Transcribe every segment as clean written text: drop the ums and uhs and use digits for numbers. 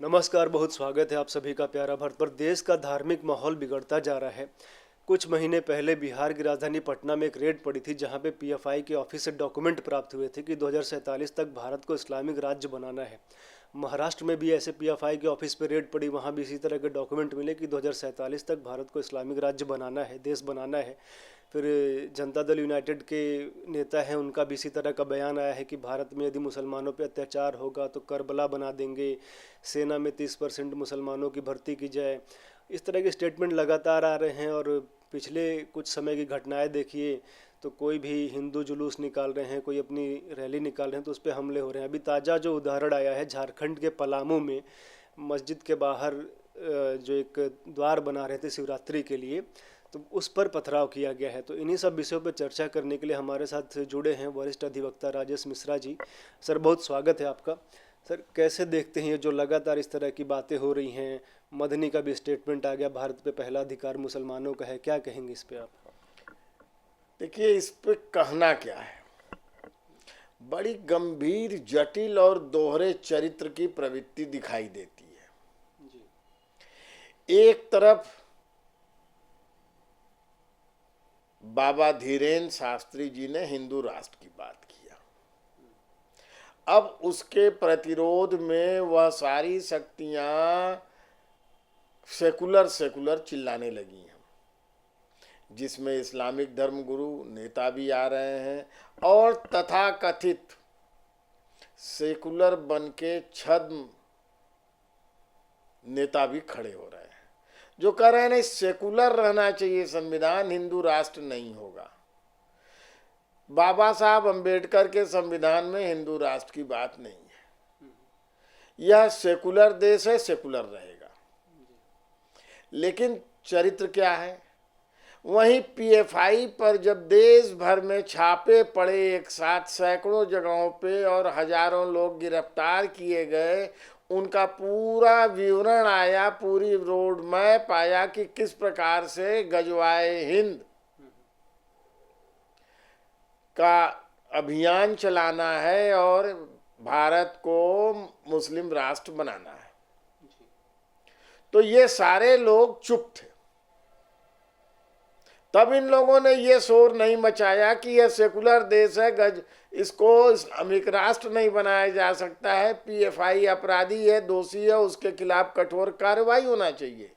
नमस्कार, बहुत स्वागत है आप सभी का प्यारा भारत पर। देश का धार्मिक माहौल बिगड़ता जा रहा है। कुछ महीने पहले बिहार की राजधानी पटना में एक रेड पड़ी थी, जहां पे पीएफआई के ऑफिस से डॉक्यूमेंट प्राप्त हुए थे कि 2047 तक भारत को इस्लामिक राज्य बनाना है। महाराष्ट्र में भी ऐसे पीएफआई के ऑफिस पे रेड पड़ी, वहां भी इसी तरह के डॉक्यूमेंट मिले कि 2047 तक भारत को इस्लामिक राज्य बनाना है, देश बनाना है। फिर जनता दल यूनाइटेड के नेता हैं, उनका भी इसी तरह का बयान आया है कि भारत में यदि मुसलमानों पर अत्याचार होगा तो करबला बना देंगे, सेना में 30% मुसलमानों की भर्ती की जाए। इस तरह के स्टेटमेंट लगातार आ रहे हैं। और पिछले कुछ समय की घटनाएं देखिए तो कोई भी हिंदू जुलूस निकाल रहे हैं, कोई अपनी रैली निकाल रहे हैं तो उस पर हमले हो रहे हैं। अभी ताज़ा जो उदाहरण आया है झारखंड के पलामू में, मस्जिद के बाहर जो एक द्वार बना रहे थे शिवरात्रि के लिए, तो उस पर पथराव किया गया है। तो इन्हीं सब विषयों पर चर्चा करने के लिए हमारे साथ जुड़े हैं वरिष्ठ अधिवक्ता राजेश मिश्रा जी। सर, बहुत स्वागत है आपका। सर, कैसे देखते हैं ये जो लगातार इस तरह की बातें हो रही हैं? मदनी का भी स्टेटमेंट आ गया, भारत पे पहला अधिकार मुसलमानों का है, क्या कहेंगे इस पे आप? देखिए, इस पे कहना क्या है। बड़ी गंभीर, जटिल और दोहरे चरित्र की प्रवृत्ति दिखाई देती है जी। एक तरफ बाबा धीरेन्द्र शास्त्री जी ने हिंदू राष्ट्र की बात किया। अब उसके प्रतिरोध में वह सारी शक्तियां सेकुलर चिल्लाने लगी हैं, जिसमें इस्लामिक धर्मगुरु नेता भी आ रहे हैं और तथाकथित सेकुलर बन के छद्म नेता भी खड़े हो रहे हैं, जो कह रहे हैं नहीं, सेकुलर रहना चाहिए संविधान, हिंदू राष्ट्र नहीं होगा। बाबा साहब अंबेडकर के संविधान में हिंदू राष्ट्र की बात नहीं है। यह सेकुलर देश है, सेकुलर रहेगा। लेकिन चरित्र क्या है? वहीं पीएफआई पर जब देश भर में छापे पड़े, एक साथ सैकड़ों जगहों पे और हजारों लोग गिरफ्तार किए गए, उनका पूरा विवरण आया, पूरी रोड मैप आया कि किस प्रकार से गजवाए हिंद का अभियान चलाना है और भारत को मुस्लिम राष्ट्र बनाना है। तो ये सारे लोग चुप थे। तब इन लोगों ने ये शोर नहीं मचाया कि यह सेकुलर देश है, इसको इस्लामिक राष्ट्र नहीं बनाया जा सकता है, पीएफआई अपराधी है, दोषी है, उसके खिलाफ कठोर कार्रवाई होना चाहिए।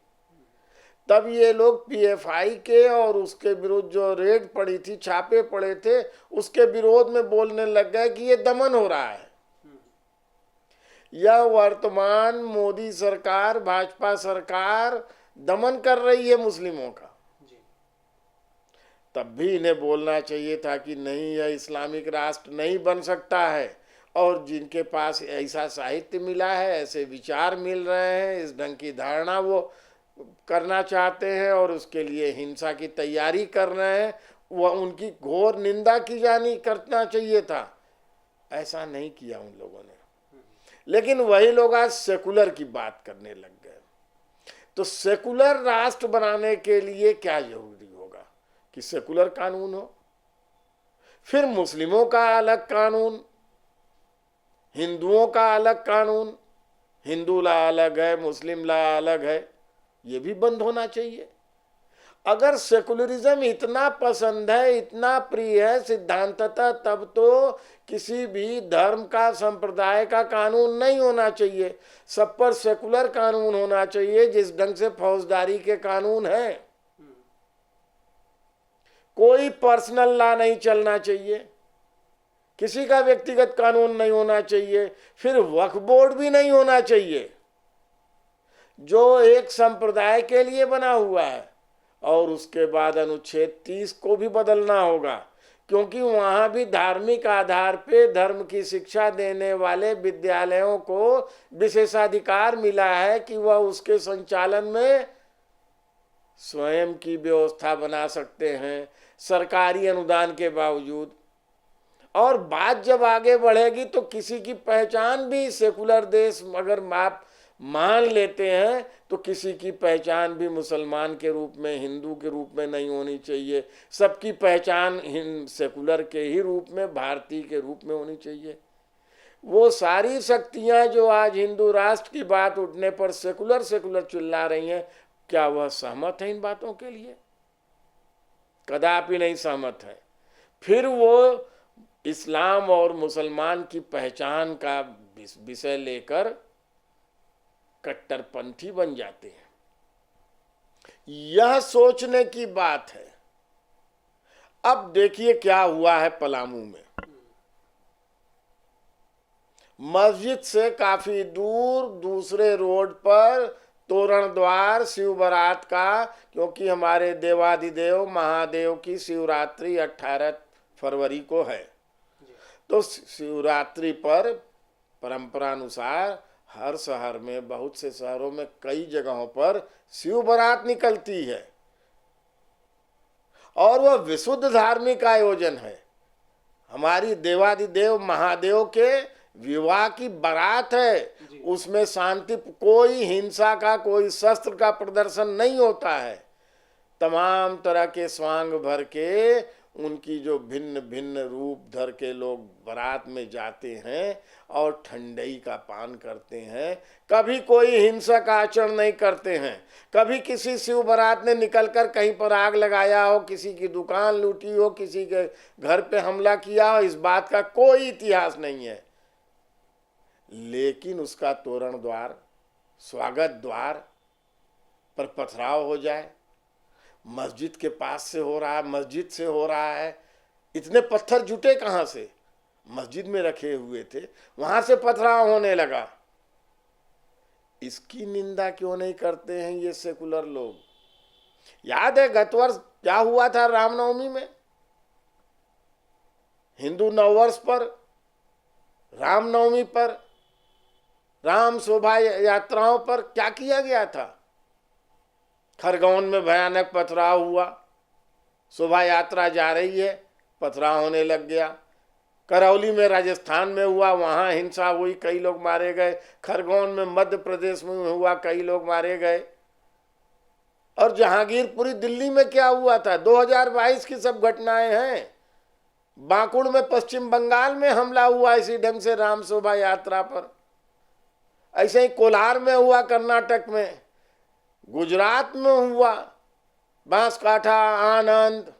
तब ये लोग पीएफआई के और उसके विरुद्ध जो रेड पड़ी थी, छापे पड़े थे, उसके विरोध में बोलने लग गए कि ये दमन हो रहा है। यह वर्तमान मोदी सरकार, भाजपा सरकार दमन कर रही है मुस्लिमों का। तब भी इन्हें बोलना चाहिए था कि नहीं, यह इस्लामिक राष्ट्र नहीं बन सकता है। और जिनके पास ऐसा साहित्य मिला है, ऐसे विचार मिल रहे हैं, इस ढंग की धारणा वो करना चाहते हैं और उसके लिए हिंसा की तैयारी कर रहे हैं, वह उनकी घोर निंदा की जानी करना चाहिए था। ऐसा नहीं किया उन लोगों ने। लेकिन वही लोग आज सेकुलर की बात करने लग गए। तो सेकुलर राष्ट्र बनाने के लिए क्या जरूरी होगा कि सेकुलर कानून हो, फिर मुस्लिमों का अलग कानून, हिंदुओं का अलग कानून, हिंदू ला अलग है, मुस्लिम ला अलग है, ये भी बंद होना चाहिए। अगर सेकुलरिज्म इतना पसंद है, इतना प्रिय है सिद्धांततः, तब तो किसी भी धर्म का, संप्रदाय का कानून नहीं होना चाहिए। सब पर सेकुलर कानून होना चाहिए, जिस ढंग से फौजदारी के कानून है। कोई पर्सनल लॉ नहीं चलना चाहिए, किसी का व्यक्तिगत कानून नहीं होना चाहिए, फिर वक्फ बोर्ड भी नहीं होना चाहिए जो एक संप्रदाय के लिए बना हुआ है। और उसके बाद अनुच्छेद 30 को भी बदलना होगा, क्योंकि वहां भी धार्मिक आधार पे धर्म की शिक्षा देने वाले विद्यालयों को विशेषाधिकार मिला है कि वह उसके संचालन में स्वयं की व्यवस्था बना सकते हैं, सरकारी अनुदान के बावजूद। और बात जब आगे बढ़ेगी तो किसी की पहचान भी, सेकुलर देश अगर आप मान लेते हैं, तो किसी की पहचान भी मुसलमान के रूप में, हिंदू के रूप में नहीं होनी चाहिए। सबकी पहचान सेकुलर के ही रूप में, भारतीय के रूप में होनी चाहिए। वो सारी शक्तियां जो आज हिंदू राष्ट्र की बात उठने पर सेकुलर सेकुलर चिल्ला रही हैं, क्या वह सहमत है इन बातों के लिए? कदापि नहीं सहमत है। फिर वो इस्लाम और मुसलमान की पहचान का विषय लेकर कट्टरपंथी बन जाते हैं। यह सोचने की बात है। अब देखिए क्या हुआ है पलामू में। मस्जिद से काफी दूर दूसरे रोड पर तोरण द्वार शिव बारात का, क्योंकि हमारे देवाधिदेव महादेव की शिवरात्रि 18 फरवरी को है, तो शिवरात्रि पर परंपरानुसार हर शहर में, बहुत से शहरों में, कई जगहों पर शिव बारात निकलती है और वह विशुद्ध धार्मिक आयोजन है। हमारी देवाधिदेव महादेव के विवाह की बारात है। उसमें शांति, कोई हिंसा का, कोई शस्त्र का प्रदर्शन नहीं होता है। तमाम तरह के स्वांग भर के, उनकी जो भिन्न भिन्न रूप धर के लोग बारात में जाते हैं और ठंडई का पान करते हैं। कभी कोई हिंसक आचरण नहीं करते हैं। कभी किसी शिव बारात ने निकलकर कहीं पर आग लगाया हो, किसी की दुकान लूटी हो, किसी के घर पे हमला किया हो, इस बात का कोई इतिहास नहीं है। लेकिन उसका तोरण द्वार, स्वागत द्वार पर पथराव हो जाए, मस्जिद के पास से हो रहा है, मस्जिद से हो रहा है। इतने पत्थर जुटे कहाँ से? मस्जिद में रखे हुए थे, वहां से पथराव होने लगा। इसकी निंदा क्यों नहीं करते हैं ये सेकुलर लोग? याद है गत वर्ष क्या हुआ था रामनवमी में? हिंदू नववर्ष पर, रामनवमी पर, राम शोभा यात्राओं पर क्या किया गया था? खरगोन में भयानक पथराव हुआ। शोभा यात्रा जा रही है, पथराव होने लग गया। करौली में राजस्थान में हुआ, वहां हिंसा हुई, कई लोग मारे गए। खरगोन में मध्य प्रदेश में हुआ, कई लोग मारे गए। और जहांगीरपुरी दिल्ली में क्या हुआ था? 2022 की सब घटनाएं हैं। बांकुड़ में पश्चिम बंगाल में हमला हुआ इसी ढंग से राम शोभा यात्रा पर। ऐसे ही कोलार में हुआ कर्नाटक में, गुजरात में हुआ, बांसकाठा, आनंद,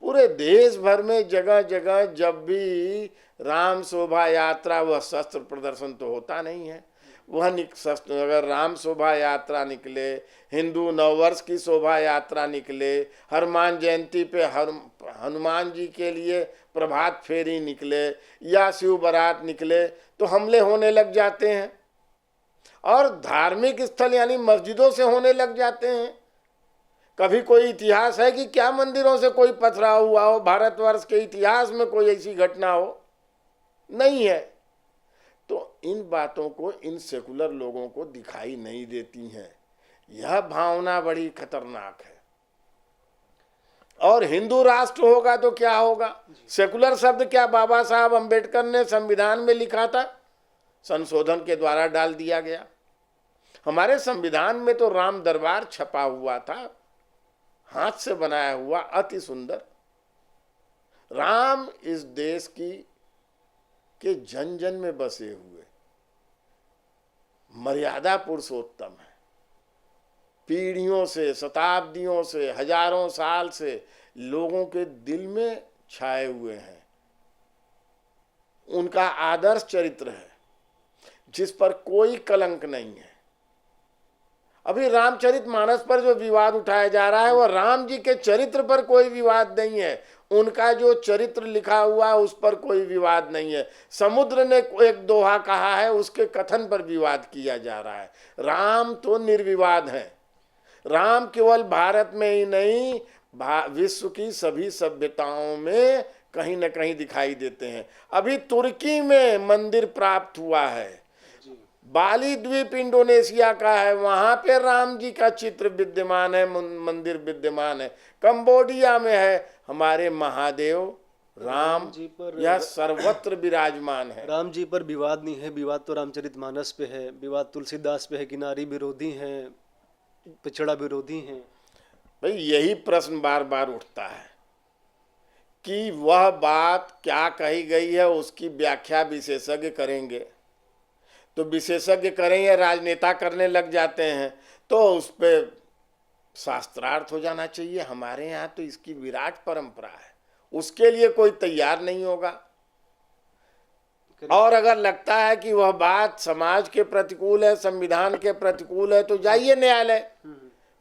पूरे देश भर में जगह जगह जब भी राम शोभा यात्रा, वह शस्त्र प्रदर्शन तो होता नहीं है। वह अगर राम शोभा यात्रा निकले, हिंदू नववर्ष की शोभा यात्रा निकले, हनुमान जयंती पे हनुमान जी के लिए प्रभात फेरी निकले या शिव बारात निकले, तो हमले होने लग जाते हैं और धार्मिक स्थल यानी मस्जिदों से होने लग जाते हैं। कभी कोई इतिहास है कि क्या मंदिरों से कोई पथराव हुआ हो? भारतवर्ष के इतिहास में कोई ऐसी घटना हो? नहीं है। तो इन बातों को इन सेकुलर लोगों को दिखाई नहीं देती हैं। यह भावना बड़ी खतरनाक है। और हिंदू राष्ट्र होगा तो क्या होगा? सेकुलर शब्द क्या बाबा साहब अंबेडकर ने संविधान में लिखा था? संशोधन के द्वारा डाल दिया गया। हमारे संविधान में तो राम दरबार छपा हुआ था, हाथ से बनाया हुआ, अति सुंदर। राम इस देश के जन जन में बसे हुए मर्यादा पुरुषोत्तम है। पीढ़ियों से, शताब्दियों से, हजारों साल से लोगों के दिल में छाए हुए हैं। उनका आदर्श चरित्र है जिस पर कोई कलंक नहीं है। अभी रामचरितमानस पर जो विवाद उठाया जा रहा है, वह राम जी के चरित्र पर कोई विवाद नहीं है। उनका जो चरित्र लिखा हुआ है उस पर कोई विवाद नहीं है। समुद्र ने एक दोहा कहा है, उसके कथन पर विवाद किया जा रहा है। राम तो निर्विवाद है। राम केवल भारत में ही नहीं, विश्व की सभी सभ्यताओं में कहीं न कहीं दिखाई देते हैं। अभी तुर्की में मंदिर प्राप्त हुआ है, बाली द्वीप इंडोनेशिया का है, वहां पे राम जी का चित्र विद्यमान है, मंदिर विद्यमान है। कंबोडिया में है। हमारे महादेव राम जी पर यह सर्वत्र विराजमान है। राम जी पर विवाद नहीं है। विवाद तो रामचरितमानस पे है, विवाद तुलसीदास पे है कि नारी विरोधी हैं, पिछड़ा विरोधी हैं। भाई यही प्रश्न बार बार उठता है कि वह बात क्या कही गई है उसकी व्याख्या विशेषज्ञ करेंगे। तो विशेषज्ञ करें या राजनेता करने लग जाते हैं तो उस पर शास्त्रार्थ हो जाना चाहिए। हमारे यहाँ तो इसकी विराट परंपरा है, उसके लिए कोई तैयार नहीं होगा। और अगर लगता है कि वह बात समाज के प्रतिकूल है, संविधान के प्रतिकूल है, तो जाइए न्यायालय।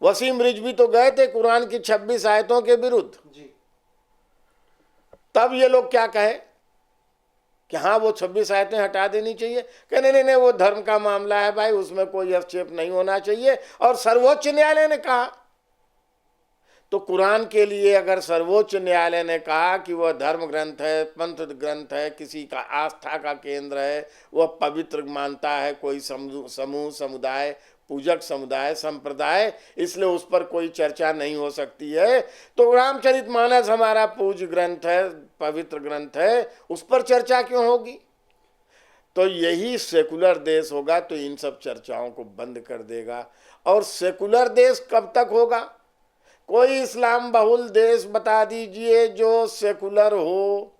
वसीम रिजवी तो गए थे कुरान की 26 आयतों के विरुद्ध जी। तब ये लोग क्या कहे कि हाँ वो 26 आयतें हटा देनी चाहिए। कहने नहीं नहीं वो धर्म का मामला है भाई, उसमें कोई हस्तक्षेप नहीं होना चाहिए। और सर्वोच्च न्यायालय ने कहा, तो कुरान के लिए अगर सर्वोच्च न्यायालय ने कहा कि वह धर्म ग्रंथ है, पंथ ग्रंथ है, किसी का आस्था का केंद्र है, वह पवित्र मानता है कोई समूह, समुदाय, पूजक समुदाय, संप्रदाय, इसलिए उस पर कोई चर्चा नहीं हो सकती है, तो रामचरितमानस हमारा पूज्य ग्रंथ है, पवित्र ग्रंथ है, उस पर चर्चा क्यों होगी। तो यही सेकुलर देश होगा तो इन सब चर्चाओं को बंद कर देगा। और सेकुलर देश कब तक होगा? कोई इस्लाम बहुल देश बता दीजिए जो सेकुलर हो,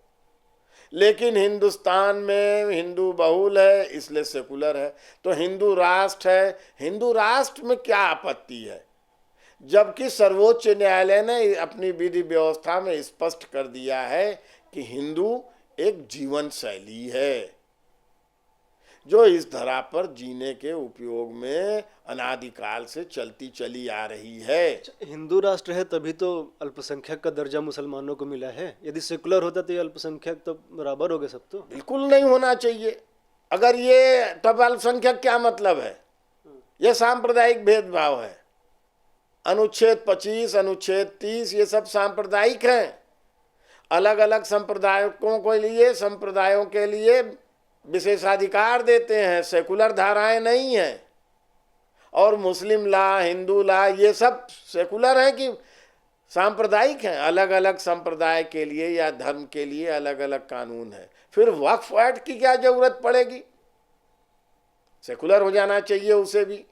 लेकिन हिंदुस्तान में हिंदू बहुल है इसलिए सेकुलर है। तो हिंदू राष्ट्र है, हिंदू राष्ट्र में क्या आपत्ति है? जबकि सर्वोच्च न्यायालय ने अपनी विधि व्यवस्था में स्पष्ट कर दिया है कि हिंदू एक जीवन शैली है जो इस धरा पर जीने के उपयोग में अनादिकाल से चलती चली आ रही है। हिंदू राष्ट्र है तभी तो अल्पसंख्यक का दर्जा मुसलमानों को मिला है। यदि सेकुलर होता तो ये अल्पसंख्यक तो बराबर हो गए सब। तो बिल्कुल नहीं होना चाहिए। अगर ये तब अल्पसंख्यक क्या मतलब है? ये सांप्रदायिक भेदभाव है। अनुच्छेद 25, अनुच्छेद 30 ये सब सांप्रदायिक हैं। अलग अलग संप्रदायों के लिए विशेषाधिकार देते हैं, सेकुलर धाराएं नहीं हैं। और मुस्लिम लॉ, हिंदू लॉ ये सब सेकुलर हैं कि सांप्रदायिक हैं। अलग अलग संप्रदाय के लिए या धर्म के लिए अलग अलग कानून है। फिर वक्फ एक्ट की क्या जरूरत पड़ेगी? सेकुलर हो जाना चाहिए उसे भी।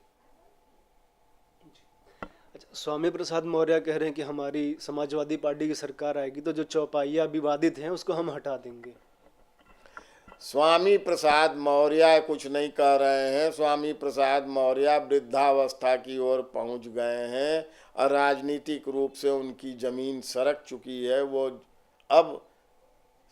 अच्छा, स्वामी प्रसाद मौर्य कह रहे हैं कि हमारी समाजवादी पार्टी की सरकार आएगी तो जो चौपाइया विवादित हैं उसको हम हटा देंगे। स्वामी प्रसाद मौर्य कुछ नहीं कह रहे हैं। स्वामी प्रसाद मौर्य वृद्धावस्था की ओर पहुंच गए हैं और राजनीतिक रूप से उनकी जमीन सरक चुकी है। वो अब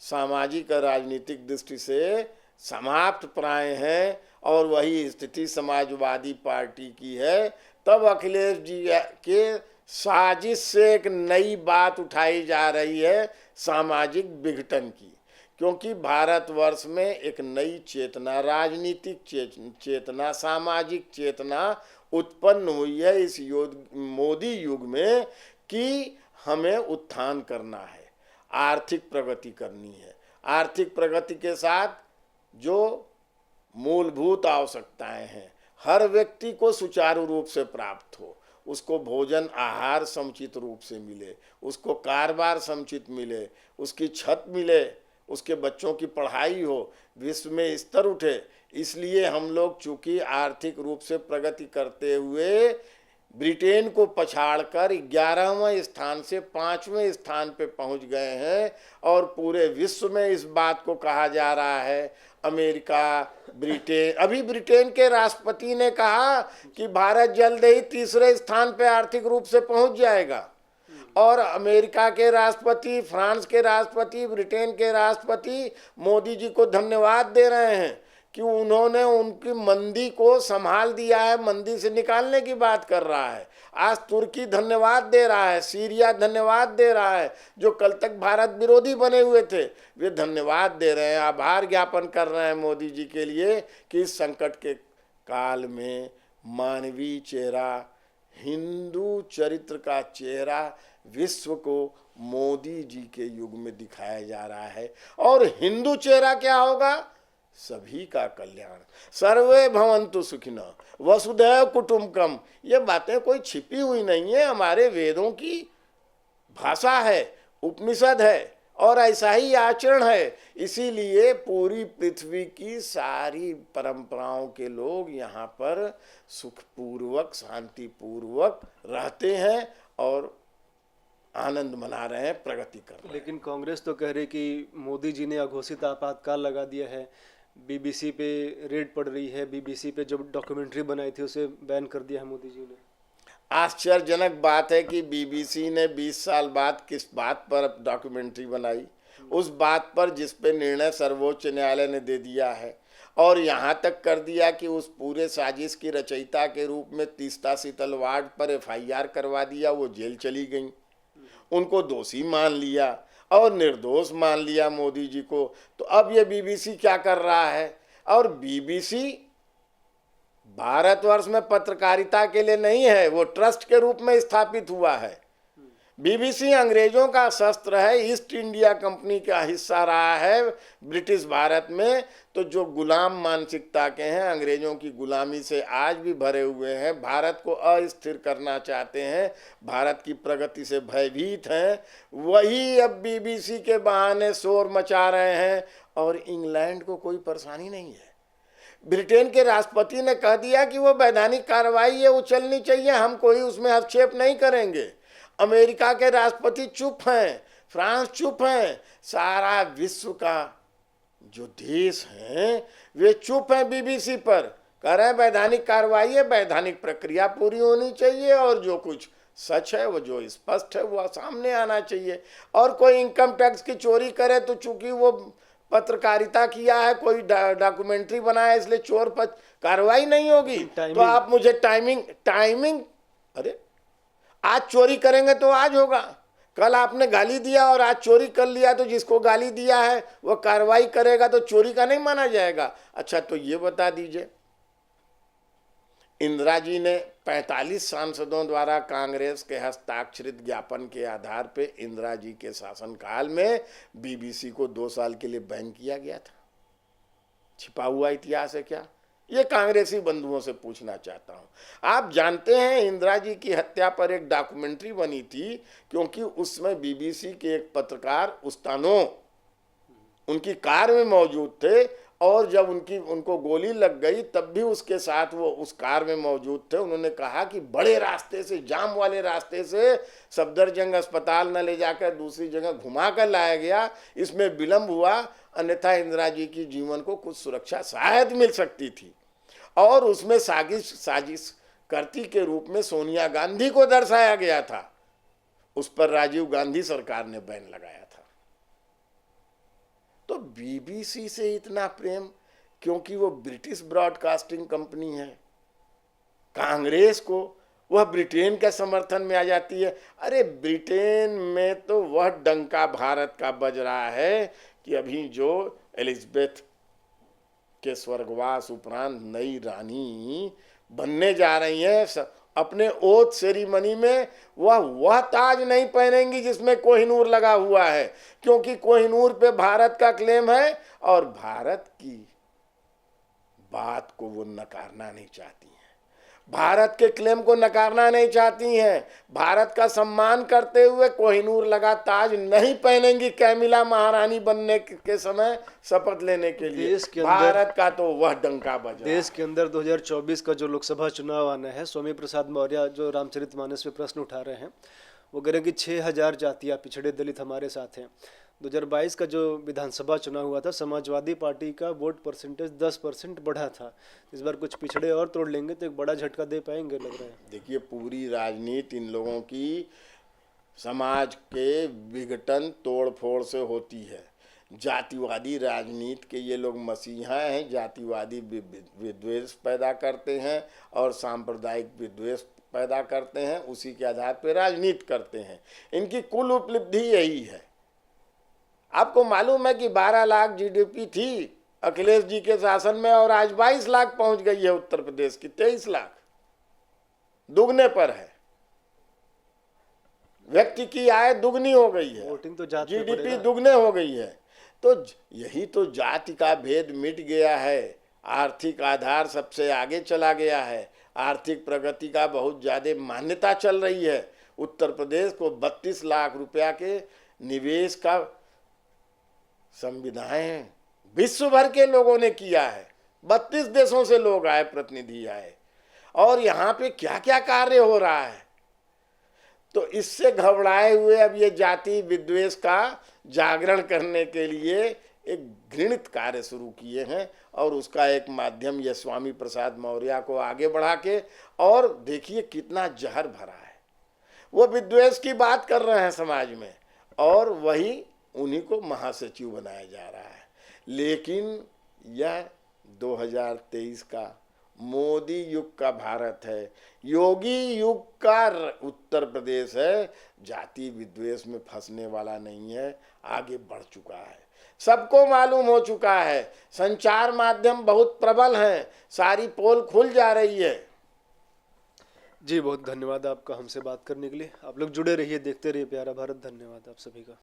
सामाजिक और राजनीतिक दृष्टि से समाप्त प्राय हैं और वही स्थिति समाजवादी पार्टी की है। तब अखिलेश जी के साजिश से एक नई बात उठाई जा रही है, सामाजिक विघटन की। क्योंकि भारतवर्ष में एक नई चेतना, राजनीतिक चेतना, सामाजिक चेतना उत्पन्न हुई है इस मोदी युग में कि हमें उत्थान करना है, आर्थिक प्रगति करनी है। आर्थिक प्रगति के साथ जो मूलभूत आवश्यकताएं हैं, हर व्यक्ति को सुचारू रूप से प्राप्त हो, उसको भोजन आहार समुचित रूप से मिले, उसको कारोबार समुचित मिले, उसकी छत मिले, उसके बच्चों की पढ़ाई हो, विश्व में स्तर उठे। इसलिए हम लोग चूंकि आर्थिक रूप से प्रगति करते हुए ब्रिटेन को पछाड़कर 11वें स्थान से 5वें स्थान पे पहुंच गए हैं और पूरे विश्व में इस बात को कहा जा रहा है, अमेरिका, ब्रिटेन, अभी ब्रिटेन के राष्ट्रपति ने कहा कि भारत जल्द ही तीसरे स्थान पे आर्थिक रूप से पहुंच जाएगा। और अमेरिका के राष्ट्रपति, फ्रांस के राष्ट्रपति, ब्रिटेन के राष्ट्रपति मोदी जी को धन्यवाद दे रहे हैं कि उन्होंने उनकी मंदी को संभाल दिया है, मंदी से निकालने की बात कर रहा है। आज तुर्की धन्यवाद दे रहा है, सीरिया धन्यवाद दे रहा है, जो कल तक भारत विरोधी बने हुए थे वे धन्यवाद दे रहे हैं, आभार ज्ञापन कर रहे हैं मोदी जी के लिए कि इस संकट के काल में मानवीय चेहरा, हिंदू चरित्र का चेहरा विश्व को मोदी जी के युग में दिखाया जा रहा है। और हिंदू चेहरा क्या होगा? सभी का कल्याण, सर्वे भवन्तु सुखिनः, वसुधैव कुटुम्बकम। ये बातें कोई छिपी हुई नहीं है, हमारे वेदों की भाषा है, उपनिषद है और ऐसा ही आचरण है। इसीलिए पूरी पृथ्वी की सारी परंपराओं के लोग यहाँ पर सुखपूर्वक, शांतिपूर्वक रहते हैं और आनंद मना रहे हैं, प्रगति कर रहे हैं। लेकिन कांग्रेस तो कह रही कि मोदी जी ने अघोषित आपातकाल लगा दिया है, बीबीसी पे रेड पड़ रही है, बीबीसी पे जो डॉक्यूमेंट्री बनाई थी उसे बैन कर दिया है मोदी जी ने। आश्चर्यजनक बात है कि बीबीसी ने 20 साल बाद किस बात पर डॉक्यूमेंट्री बनाई, उस बात पर जिस पे निर्णय सर्वोच्च न्यायालय ने दे दिया है, और यहाँ तक कर दिया कि उस पूरे साजिश की रचयिता के रूप में तीस्ता सीतलवाड़ पर एफआईआर करवा दिया। वो जेल चली गई, उनको दोषी मान लिया और निर्दोष मान लिया मोदी जी को। तो अब ये बीबीसी क्या कर रहा है? और बीबीसी भारतवर्ष में पत्रकारिता के लिए नहीं है, वो ट्रस्ट के रूप में स्थापित हुआ है। बीबीसी अंग्रेजों का शस्त्र है, ईस्ट इंडिया कंपनी का हिस्सा रहा है ब्रिटिश भारत में। तो जो गुलाम मानसिकता के हैं, अंग्रेजों की गुलामी से आज भी भरे हुए हैं, भारत को अस्थिर करना चाहते हैं, भारत की प्रगति से भयभीत हैं, वही अब बीबीसी के बहाने शोर मचा रहे हैं। और इंग्लैंड को कोई परेशानी नहीं है। ब्रिटेन के राष्ट्रपति ने कह दिया कि वो वैधानिक कार्रवाई है, वो चलनी चाहिए, हम कोई उसमें हस्तक्षेप नहीं करेंगे। अमेरिका के राष्ट्रपति चुप हैं, फ्रांस चुप हैं, सारा विश्व का जो देश हैं वे चुप हैं बीबीसी पर। कह रहे हैं वैधानिक कार्रवाई है, वैधानिक प्रक्रिया पूरी होनी चाहिए, और जो कुछ सच है, वो जो स्पष्ट है, वो सामने आना चाहिए। और कोई इनकम टैक्स की चोरी करे तो चूंकि वो पत्रकारिता किया है, कोई डॉक्यूमेंट्री बनाया, इसलिए चोर पर कार्रवाई नहीं होगी। तो आप मुझे टाइमिंग अरे आज चोरी करेंगे तो आज होगा, कल आपने गाली दिया और आज चोरी कर लिया, तो जिसको गाली दिया है वो कार्रवाई करेगा तो चोरी का नहीं माना जाएगा। अच्छा, तो ये बता दीजिए, इंदिरा जी ने 45 सांसदों द्वारा कांग्रेस के हस्ताक्षरित ज्ञापन के आधार पे इंदिरा जी के शासनकाल में बीबीसी को 2 साल के लिए बैन किया गया था। छिपा हुआ इतिहास है क्या? ये कांग्रेसी बंधुओं से पूछना चाहता हूं। आप जानते हैं इंदिरा जी की हत्या पर एक डॉक्यूमेंट्री बनी थी, क्योंकि उसमें बीबीसी के एक पत्रकार उस्तानो उनकी कार में मौजूद थे, और जब उनको गोली लग गई तब भी उसके साथ वो उस कार में मौजूद थे। उन्होंने कहा कि बड़े रास्ते से, जाम वाले रास्ते से सफदरजंग अस्पताल न ले जाकर दूसरी जगह घुमा कर लाया गया, इसमें विलंब हुआ, अन्यथा इंदिरा जी की जीवन को कुछ सुरक्षा शायद मिल सकती थी। और उसमें साजिश करती के रूप में सोनिया गांधी को दर्शाया गया था, उस पर राजीव गांधी सरकार ने बैन लगाया था। तो बीबीसी से इतना प्रेम क्योंकि वो ब्रिटिश ब्रॉडकास्टिंग कंपनी है। कांग्रेस को वह ब्रिटेन के समर्थन में आ जाती है। अरे ब्रिटेन में तो वह डंका भारत का बज रहा है कि अभी जो एलिजाबेथ के स्वर्गवास उपरांत नई रानी बनने जा रही हैं, अपने ओथ सेरेमनी में वह ताज नहीं पहनेंगी जिसमें कोहिनूर लगा हुआ है, क्योंकि कोहिनूर पे भारत का क्लेम है और भारत की बात को वो नकारना नहीं चाहती हैं, भारत के क्लेम को नकारना नहीं चाहती हैं। भारत का सम्मान करते हुए कोहिनूर लगा ताज नहीं पहनेंगी कैमिला महारानी बनने के समय शपथ लेने के लिए। देश के भारत का तो वह डंका बजा। देश के अंदर 2024 का जो लोकसभा चुनाव आना है, स्वामी प्रसाद मौर्य जो रामचरितमानस पे प्रश्न उठा रहे हैं, वो कह रहे हैं कि 6000 जातियाँ पिछड़े दलित हमारे साथ हैं। 2022 का जो विधानसभा चुनाव हुआ था, समाजवादी पार्टी का वोट परसेंटेज 10% बढ़ा था। इस बार कुछ पिछड़े और तोड़ लेंगे तो एक बड़ा झटका दे पाएंगे, लग रहा है। देखिए, पूरी राजनीति इन लोगों की समाज के विघटन तोड़ फोड़ से होती है। जातिवादी राजनीति के ये लोग मसीहा हैं, जातिवादी विद्वेष पैदा करते हैं और सांप्रदायिक विद्वेष पैदा करते हैं, उसी के आधार पर राजनीति करते हैं। इनकी कुल उपलब्धि यही है। आपको मालूम है कि 12 लाख जीडीपी थी अखिलेश जी के शासन में, और आज 22 लाख पहुंच गई है उत्तर प्रदेश की, 23 लाख, दुगने पर है। व्यक्ति की आय दुगनी हो गई है, वोटिंग तो जात जीडीपी दुगने हो गई है। तो यही तो जाति का भेद मिट गया है, आर्थिक आधार सबसे आगे चला गया है, आर्थिक प्रगति का बहुत ज्यादा मान्यता चल रही है। उत्तर प्रदेश को 32 लाख रुपया के निवेश का संविधान विश्व भर के लोगों ने किया है, 32 देशों से लोग आए, प्रतिनिधि आए, और यहाँ पे क्या क्या कार्य हो रहा है। तो इससे घबराए हुए अब ये जाति विद्वेष का जागरण करने के लिए एक घृणित कार्य शुरू किए हैं, और उसका एक माध्यम ये स्वामी प्रसाद मौर्य को आगे बढ़ा के, और देखिए कितना जहर भरा है। वो विद्वेष की बात कर रहे हैं समाज में, और वही उन्हीं को महासचिव बनाया जा रहा है। लेकिन यह 2023 का मोदी युग का भारत है, योगी युग का उत्तर प्रदेश है। जाति विद्वेष में फंसने वाला नहीं है, आगे बढ़ चुका है, सबको मालूम हो चुका है। संचार माध्यम बहुत प्रबल हैं, सारी पोल खुल जा रही है। जी बहुत धन्यवाद आपका हमसे बात करने के लिए। आप लोग जुड़े रहिए, देखते रहिए प्यारा भारत। धन्यवाद आप सभी का।